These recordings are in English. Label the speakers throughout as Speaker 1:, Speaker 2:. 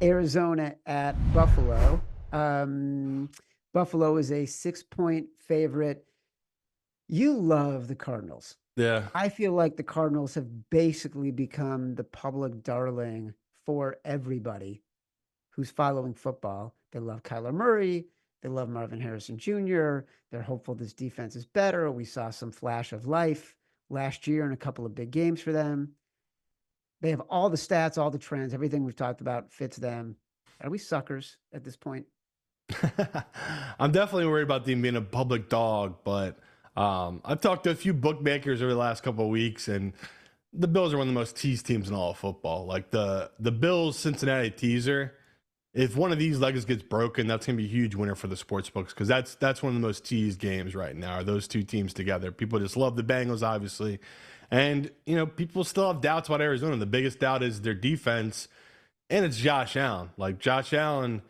Speaker 1: Arizona at Buffalo. Um, Buffalo is a 6-point favorite. You love the Cardinals.
Speaker 2: Yeah.
Speaker 1: I feel like the Cardinals have basically become the public darling for everybody who's following football. They love Kyler Murray. They love Marvin Harrison Jr. They're hopeful this defense is better. We saw some flash of life last year in a couple of big games for them. They have all the stats, all the trends, everything we've talked about fits them. Are we suckers at this point?
Speaker 2: I'm definitely worried about them being a public dog, but I've talked to a few bookmakers over the last couple of weeks, and the Bills are one of the most teased teams in all of football. Like the Bills Cincinnati teaser, if one of these legs gets broken, that's gonna be a huge winner for the sports books because that's one of the most teased games right now. Are those two teams together? People just love the Bengals, obviously, and people still have doubts about Arizona. The biggest doubt is their defense, and it's Josh Allen. Like Josh Allen,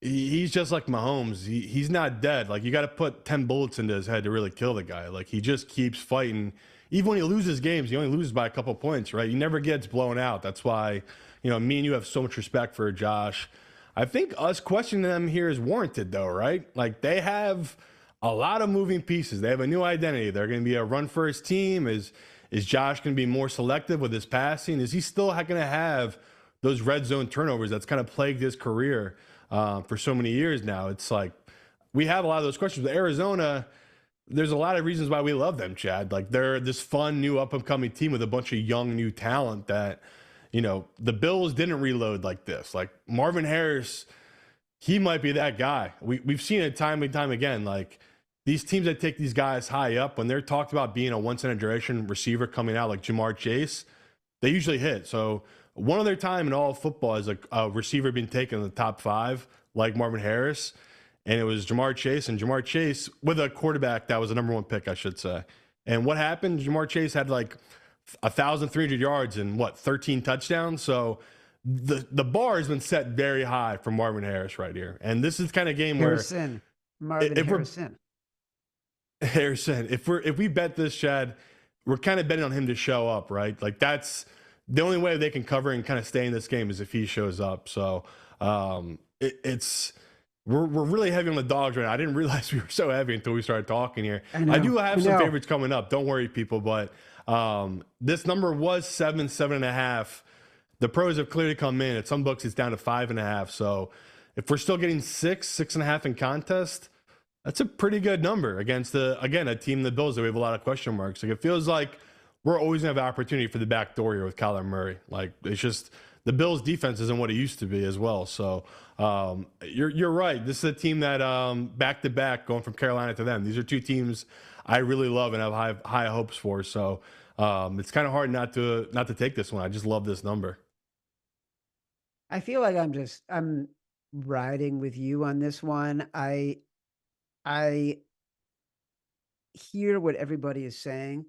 Speaker 2: he's just like Mahomes. He's not dead. Like you got to put 10 bullets into his head to really kill the guy. Like he just keeps fighting. Even when he loses games, he only loses by a couple points, right? He never gets blown out. That's why, me and you have so much respect for Josh. I think us questioning them here is warranted, though, right? Like they have a lot of moving pieces. They have a new identity. They're going to be a run-first team. Is Josh going to be more selective with his passing? Is he still going to have those red zone turnovers that's kind of plagued his career for so many years now? It's like we have a lot of those questions. With Arizona, there's a lot of reasons why we love them, Chad. Like they're this fun new up and coming team with a bunch of young new talent that the Bills didn't reload like this. Like Marvin Harris, he might be that guy. We've seen it time and time again. Like these teams that take these guys high up, when they're talked about being a once in a generation receiver coming out like Jamar Chase, they usually hit. So one other time in all of football is a receiver being taken in the top 5, like Marvin Harris, and it was Jamar Chase. And Jamar Chase with a quarterback that was a number 1 pick, I should say. And what happened? Jamar Chase had like 1,300 yards and 13 touchdowns. So the bar has been set very high for Marvin Harris right here. And this is kind of game
Speaker 1: Harrison, Marvin
Speaker 2: if we're
Speaker 1: Harrison.
Speaker 2: Harrison, if we bet this, Chad, we're kind of betting on him to show up, right? Like that's the only way they can cover and kind of stay in this game is if he shows up. So it's we're really heavy on the dogs right now. I didn't realize we were so heavy until we started talking here. I do have some favorites coming up. Don't worry, people. But this number was 7.5. The pros have clearly come in. At some books, it's down to 5.5. So if we're still getting 6.5 in contest, that's a pretty good number against a team, the Bills, that we have a lot of question marks. Like it feels like we're always gonna have opportunity for the back door here with Kyler Murray. Like it's just the Bills' defense isn't what it used to be as well. So you're right. This is a team that back to back going from Carolina to them. These are two teams I really love and have high hopes for. So it's kind of hard not to take this one. I just love this number.
Speaker 1: I feel like I'm riding with you on this one. I hear what everybody is saying.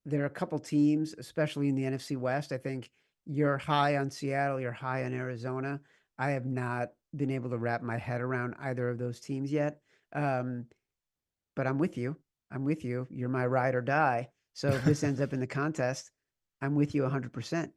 Speaker 1: There are a couple teams, especially in the NFC West. I think you're high on Seattle, you're high on Arizona. I have not been able to wrap my head around either of those teams yet. But I'm with you. I'm with you. You're my ride or die. So if this ends up in the contest, I'm with you 100%.